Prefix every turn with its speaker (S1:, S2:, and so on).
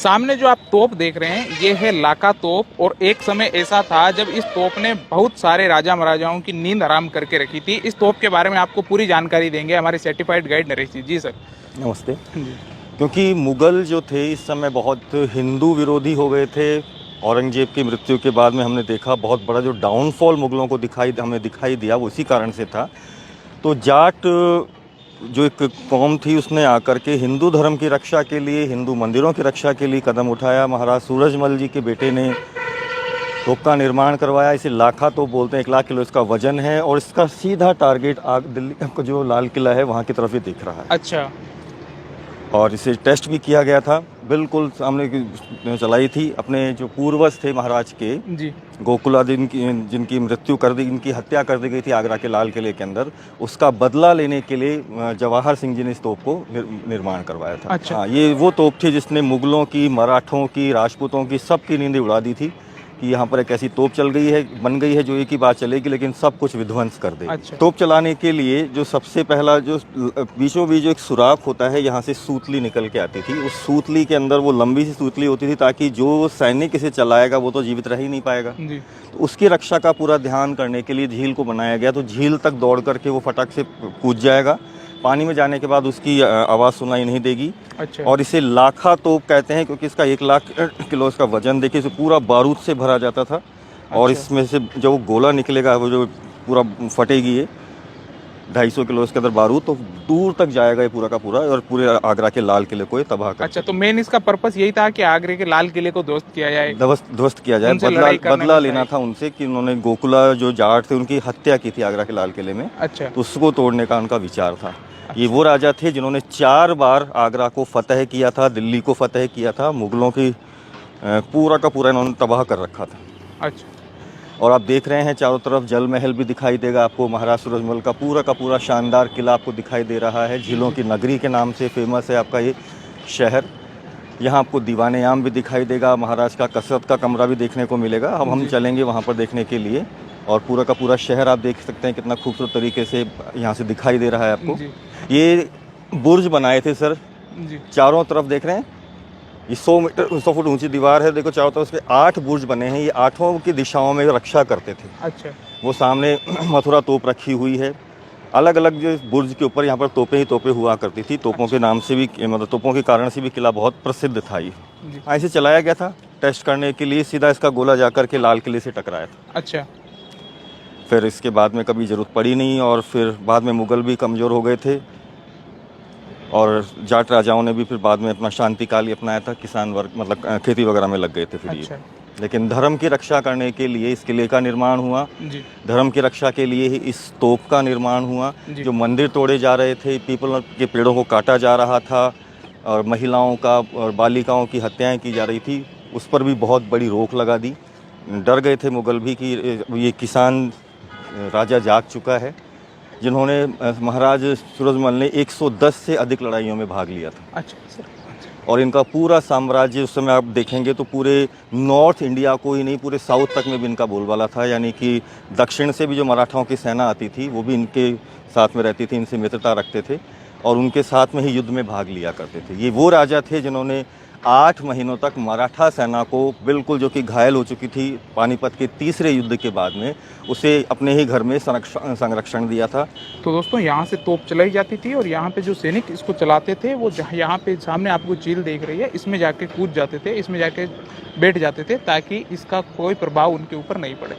S1: सामने जो आप तोप देख रहे हैं ये है लाका तोप। और एक समय ऐसा था जब इस तोप ने बहुत सारे राजा महाराजाओं की नींद हराम करके रखी थी। इस तोप के बारे में आपको पूरी जानकारी देंगे हमारे सर्टिफाइड गाइड नरेश जी। जी सर।
S2: नमस्ते।
S1: जी।
S2: क्योंकि मुग़ल जो थे इस समय बहुत हिंदू विरोधी हो गए थे। औरंगज़ेब की मृत्यु के बाद में हमने देखा बहुत बड़ा जो डाउनफॉल मुग़लों को हमें दिखाई दिया वो इसी कारण से था। तो जाट जो एक कौम थी उसने आकर के हिंदू धर्म की रक्षा के लिए, हिंदू मंदिरों की रक्षा के लिए कदम उठाया। महाराज सूरजमल जी के बेटे ने तोप का निर्माण करवाया। इसे लाखा तोप बोलते हैं। 1 लाख किलो इसका वजन है और इसका सीधा टारगेट दिल्ली का जो लाल किला है वहाँ की तरफ ही दिख रहा है।
S1: अच्छा।
S2: और इसे टेस्ट भी किया गया था, बिल्कुल सामने की चलाई थी। अपने जो पूर्वज थे महाराज के,
S1: जी।
S2: गोकुलादीन की जिनकी मृत्यु कर दी, इनकी हत्या कर दी गई थी आगरा के लाल किले के अंदर, उसका बदला लेने के लिए जवाहर सिंह जी ने इस तोप को निर्माण करवाया था।
S1: अच्छा।
S2: हाँ, ये वो तोप थी जिसने मुग़लों की, मराठों की, राजपूतों की सबकी नींदें उड़ा दी थी कि यहाँ पर एक ऐसी तोप बन गई है जो एक ही बात चलेगी लेकिन सब कुछ विध्वंस कर देगी।
S1: अच्छा।
S2: तोप चलाने के लिए जो सबसे पहला जो बीचों बीच जो एक सुराख होता है, यहाँ से सूतली निकल के आती थी। उस सूतली के अंदर वो लंबी सी सूतली होती थी ताकि जो सैनिक इसे चलाएगा वो तो जीवित रह ही नहीं पाएगा।
S1: जी।
S2: तो उसकी रक्षा का पूरा ध्यान करने के लिए झील को बनाया गया। तो झील तक दौड़ करके वो फटक से कूद जाएगा। पानी में जाने के बाद उसकी आवाज़ सुनाई नहीं देगी।
S1: अच्छा।
S2: और इसे लाखा तोप कहते हैं क्योंकि इसका 1 लाख किलो इसका वजन, देखिए इसे पूरा बारूद से भरा जाता था। और
S1: अच्छा।
S2: इसमें से जो वो गोला निकलेगा वो जो पूरा फटेगी ये 250 किलो इसके अंदर बारूद, तो दूर तक जाएगा ये पूरा का पूरा और पूरे आगरा के लाल किले को ये तबाह कर।
S1: अच्छा, तो मेन इसका पर्पस यही था कि आगरे के लाल किले को ध्वस्त किया जाए,
S2: ध्वस्त किया जाए, बदला लेना था उनसे कि उन्होंने गोकुला जो जाट थे उनकी हत्या की थी आगरा के लाल किले में।
S1: अच्छा।
S2: तो उसको तोड़ने का उनका विचार था। ये वो राजा थे जिन्होंने 4 बार आगरा को फतह किया था, दिल्ली को फतह किया था। मुग़लों की पूरा का पूरा इन्होंने तबाह कर रखा था।
S1: अच्छा।
S2: और आप देख रहे हैं चारों तरफ जल महल भी दिखाई देगा आपको। महाराज सूरजमल का पूरा शानदार किला आपको दिखाई दे रहा है। झीलों की नगरी के नाम से फेमस है आपका ये शहर। यहाँ आपको दीवाने आम भी दिखाई देगा। महाराज का कसरत का कमरा भी देखने को मिलेगा। अब हम चलेंगे वहाँ पर देखने के लिए। और पूरा का पूरा शहर आप देख सकते हैं कितना खूबसूरत तरीके से यहाँ से दिखाई दे रहा है आपको। ये बुर्ज बनाए थे सर
S1: जी।
S2: चारों तरफ देख रहे हैं, ये 100 फुट ऊंची दीवार है। देखो चारों तरफ उसके 8 बुर्ज बने हैं। ये 8 की दिशाओं में रक्षा करते थे।
S1: अच्छा।
S2: वो सामने मथुरा तोप रखी हुई है। अलग अलग जो बुर्ज के ऊपर यहाँ पर तोपें ही तोपें हुआ करती थी। तोपों के नाम से भी, मतलब तोपों के कारण से भी किला बहुत प्रसिद्ध था। ये ऐसे चलाया गया था टेस्ट करने के लिए। सीधा इसका गोला जाकर के लाल किले से टकराया था।
S1: अच्छा।
S2: फिर इसके बाद में कभी ज़रूरत पड़ी नहीं। और फिर बाद में मुग़ल भी कमज़ोर हो गए थे और जाट राजाओं ने भी फिर बाद में अपना शांति काल ही अपनाया था। किसान वर्ग मतलब खेती वगैरह में लग गए थे फिर।
S1: अच्छा।
S2: ये लेकिन धर्म की रक्षा करने के लिए इस किले का निर्माण हुआ।
S1: जी।
S2: धर्म की रक्षा के लिए ही इस तोप का निर्माण हुआ। जो मंदिर तोड़े जा रहे थे, पीपल के पेड़ों को काटा जा रहा था और महिलाओं का और बालिकाओं की हत्याएं की जा रही थी, उस पर भी बहुत बड़ी रोक लगा दी। डर गए थे मुग़ल भी कि ये किसान राजा जाग चुका है, जिन्होंने महाराज सूरजमल ने 110 से अधिक लड़ाइयों में भाग लिया था।
S1: अच्छा सर।
S2: और इनका पूरा साम्राज्य उस समय आप देखेंगे तो पूरे नॉर्थ इंडिया को ही नहीं, पूरे साउथ तक में भी इनका बोलबाला था। यानी कि दक्षिण से भी जो मराठाओं की सेना आती थी वो भी इनके साथ में रहती थी, इनसे मित्रता रखते थे और उनके साथ में ही युद्ध में भाग लिया करते थे। ये वो राजा थे जिन्होंने 8 महीनों तक मराठा सेना को बिल्कुल, जो कि घायल हो चुकी थी पानीपत के तीसरे युद्ध के बाद में, उसे अपने ही घर में संरक्षण दिया था।
S1: तो दोस्तों यहाँ से तोप चलाई जाती थी और यहाँ पे जो सैनिक इसको चलाते थे वो यहाँ पे सामने आपको झील देख रही है, इसमें जाके कूद जाते थे, इसमें जाके बैठ जाते थे ताकि इसका कोई प्रभाव उनके ऊपर नहीं पड़े।